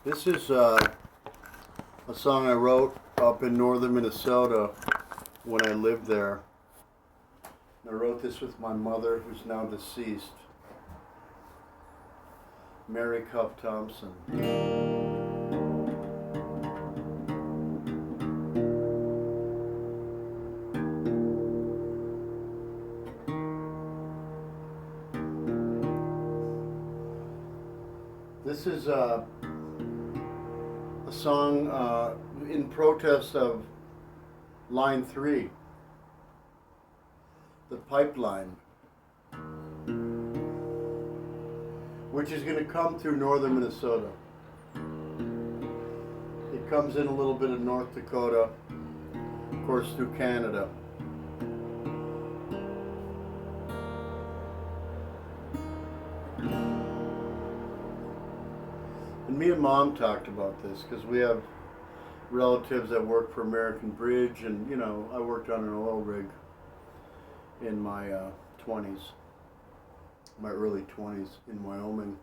This is a song I wrote up in northern Minnesota when I lived there. I wrote this with my mother, who's now deceased, Mary Cup Thompson. This is a song in protest of Line 3, the pipeline, which is going to come through northern Minnesota. It comes in a little bit of North Dakota, of course through Canada. And me and Mom talked about this because we have relatives that work for American Bridge, and you know, I worked on an oil rig in my 20s, my early 20s in Wyoming.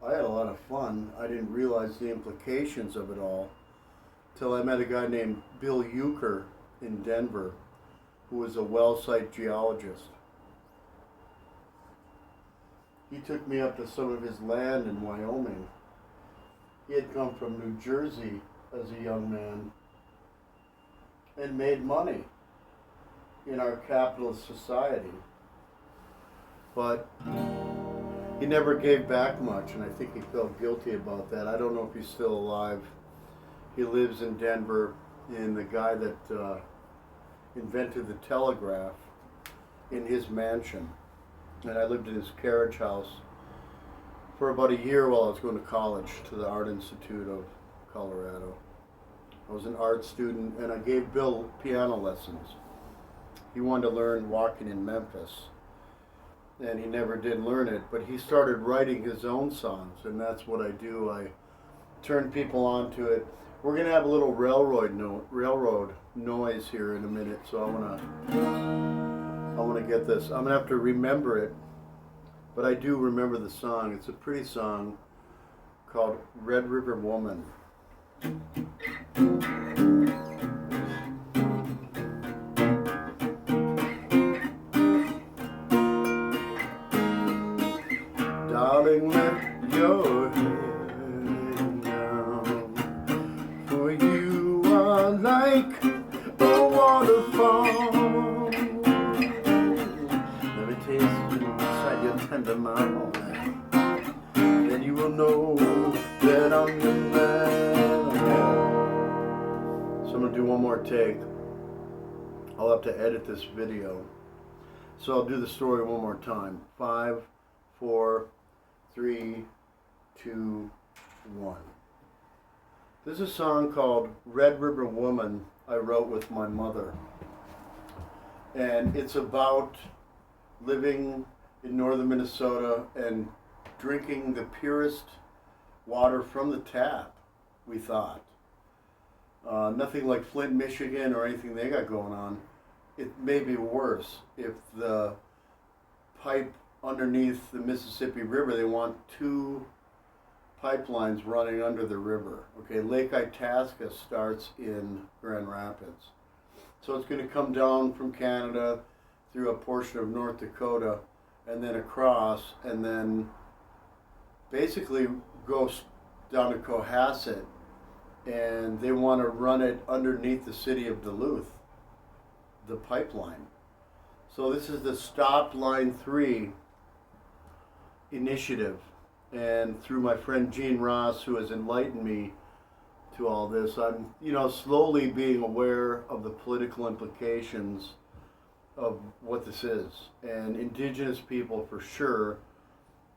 I had a lot of fun. I didn't realize the implications of it all till I met a guy named Bill Euchre in Denver, who was a well site geologist. He took me up to some of his land in Wyoming. He had come from New Jersey as a young man and made money in our capitalist society. But he never gave back much, and I think he felt guilty about that. I don't know if he's still alive. He lives in Denver, and the guy that invented the telegraph in his mansion. And I lived in his carriage house for about a year while I was going to college to the Art Institute of Colorado. I was an art student, and I gave Bill piano lessons. He wanted to learn walking in Memphis, and he never did learn it, but he started writing his own songs, and that's what I do. I turn people onto it. We're going to have a little railroad noise here in a minute, so I want to get this. I'm going to have to remember it, but I do remember the song. It's a pretty song called Red River Woman. Darling, let your head down, for you are like a waterfall. Let me taste you inside your tender mouth, then you will know that I'm your man. So I'm going to do one more take. I'll have to edit this video. So I'll do the story one more time. 5, 4, 3, 2, 1. This is a song called Red River Woman I wrote with my mother. And it's about living in northern Minnesota and drinking the purest water from the tap, we thought. Nothing like Flint, Michigan or anything they got going on. It may be worse if the pipe underneath the Mississippi River, they want 2 pipelines running under the river. Okay, Lake Itasca starts in Grand Rapids. So it's going to come down from Canada through a portion of North Dakota and then across, and then basically goes down to Cohasset, and they want to run it underneath the city of Duluth, the pipeline. So this is the Stop Line 3 initiative, and through my friend Gene Ross, who has enlightened me to all this, I'm slowly being aware of the political implications of what this is. And indigenous people, for sure,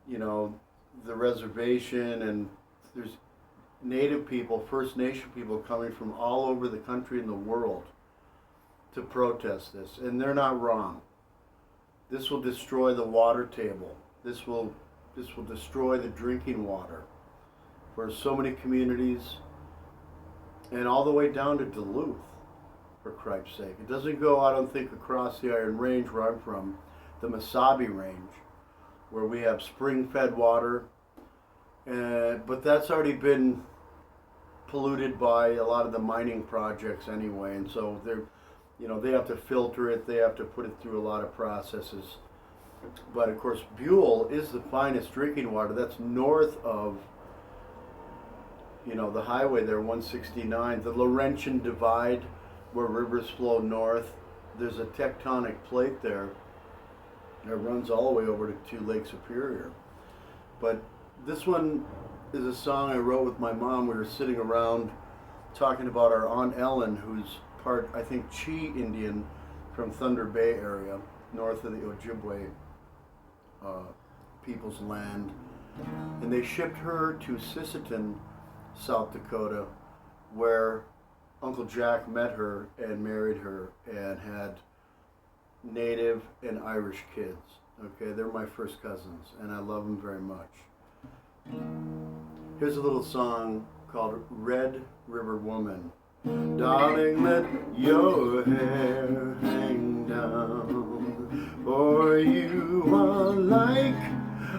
the reservation, and there's Native people, First Nation people coming from all over the country and the world to protest this, and they're not wrong. This will destroy the water table. This will destroy the drinking water for so many communities, and all the way down to Duluth, for Christ's sake. It doesn't go, I don't think, across the Iron Range where I'm from, the Mesabi Range, where we have spring-fed water But that's already been polluted by a lot of the mining projects anyway, and so they have to filter it, they have to put it through a lot of processes. But of course, Buell is the finest drinking water. That's north of, the highway there, 169, the Laurentian Divide, where rivers flow north. There's a tectonic plate there that runs all the way over to Lake Superior. But this one is a song I wrote with my mom. We were sitting around talking about our Aunt Ellen, who's part, I think, Chi Indian from Thunder Bay area, north of the Ojibwe people's land. And they shipped her to Sisseton, South Dakota, where Uncle Jack met her and married her and had Native and Irish kids. Okay, they're my first cousins, and I love them very much. Here's a little song called Red River Woman. Darling, let your hair hang down, for you are like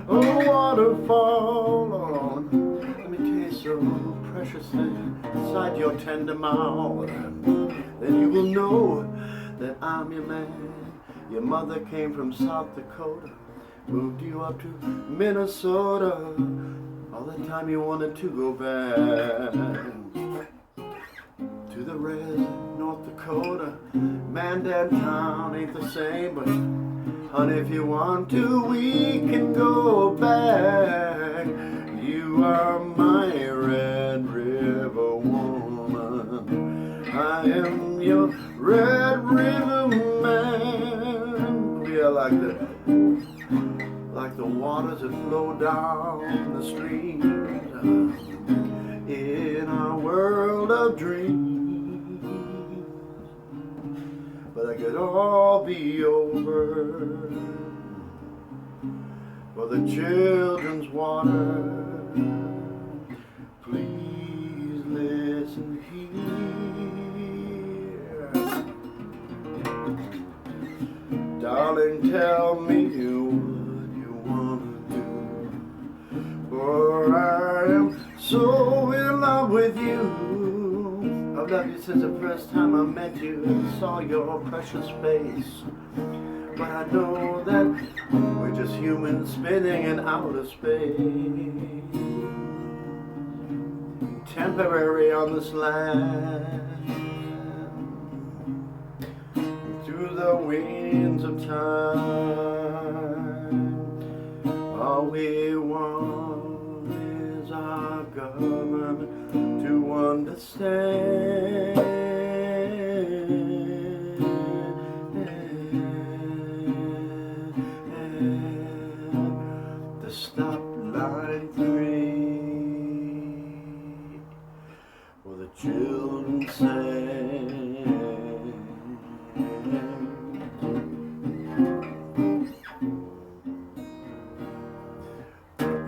a waterfall. Oh, let me taste so precious thing inside your tender mouth. Then you will know that I'm your man. Your mother came from South Dakota, moved you up to Minnesota. All the time you wanted to go back to the red North Dakota. Mandantown ain't the same, but honey, if you want to, we can go back. You are my Red River woman. I am your Red River man. We are like the waters that flow down the streams in our world of dreams. But that could all be over for the children's water. Please listen here. Darling, tell me what you want to do, for I am so in love with you. I've loved you since the first time I met you and saw your precious face. But I know that we're just humans spinning in outer space, temporary on this land. Through the winds of time, all we want is our government to understand. The stop line 3 for the children's sake.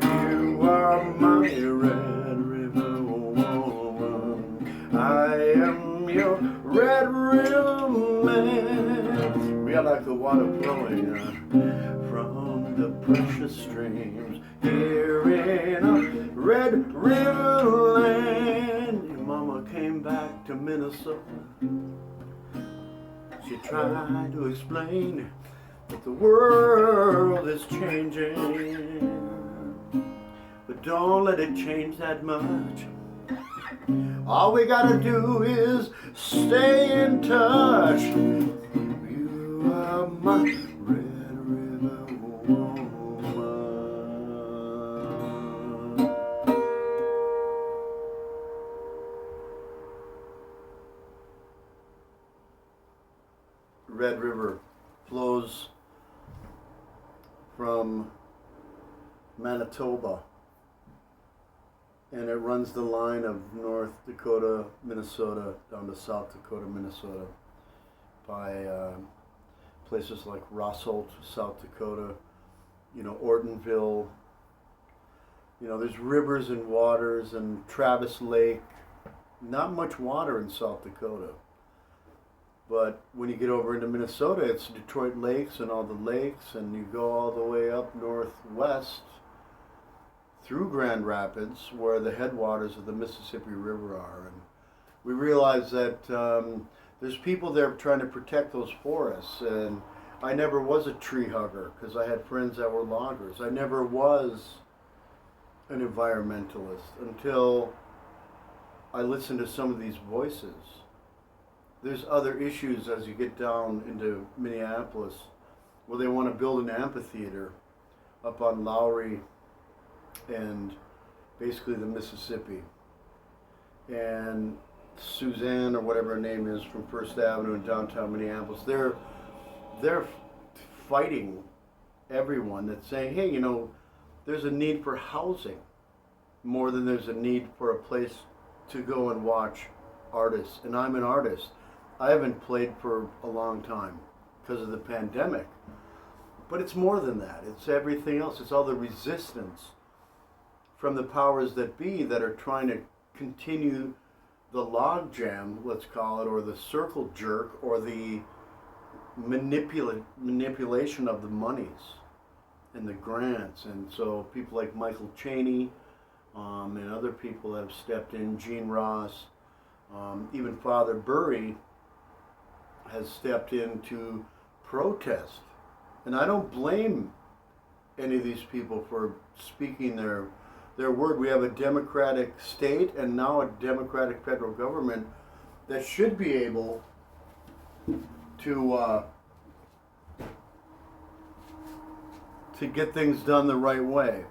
You are my Red River woman. I am your Red River man. We are like the water flowing from the precious streams here in a Red River land. Your mama came back to Minnesota. She tried to explain that the world is changing, but don't let it change that much. All we gotta do is stay in touch. You are my Red River woman. Red River flows from Manitoba, and it runs the line of North Dakota, Minnesota, down to South Dakota, Minnesota, by places like Rossolt, South Dakota, Ortonville. There's rivers and waters, and Travis Lake. Not much water in South Dakota. But when you get over into Minnesota, it's Detroit Lakes and all the lakes, and you go all the way up northwest through Grand Rapids, where the headwaters of the Mississippi River are. And we realized that there's people there trying to protect those forests. And I never was a tree hugger because I had friends that were loggers. I never was an environmentalist until I listened to some of these voices. There's other issues as you get down into Minneapolis where they want to build an amphitheater up on Lowry and basically the Mississippi. And Suzanne, or whatever her name is, from First Avenue in downtown Minneapolis, they're fighting everyone that's saying, hey, there's a need for housing more than there's a need for a place to go and watch artists. And I'm an artist. I haven't played for a long time because of the pandemic. But it's more than that. It's everything else. It's all the resistance from the powers that be that are trying to continue the logjam, let's call it, or the circle jerk, or the manipulation of the monies and the grants. And so people like Michael Cheney and other people have stepped in, Gene Ross, even Father Burry has stepped in to protest. And I don't blame any of these people for speaking their word. We have a democratic state and now a democratic federal government that should be able to get things done the right way.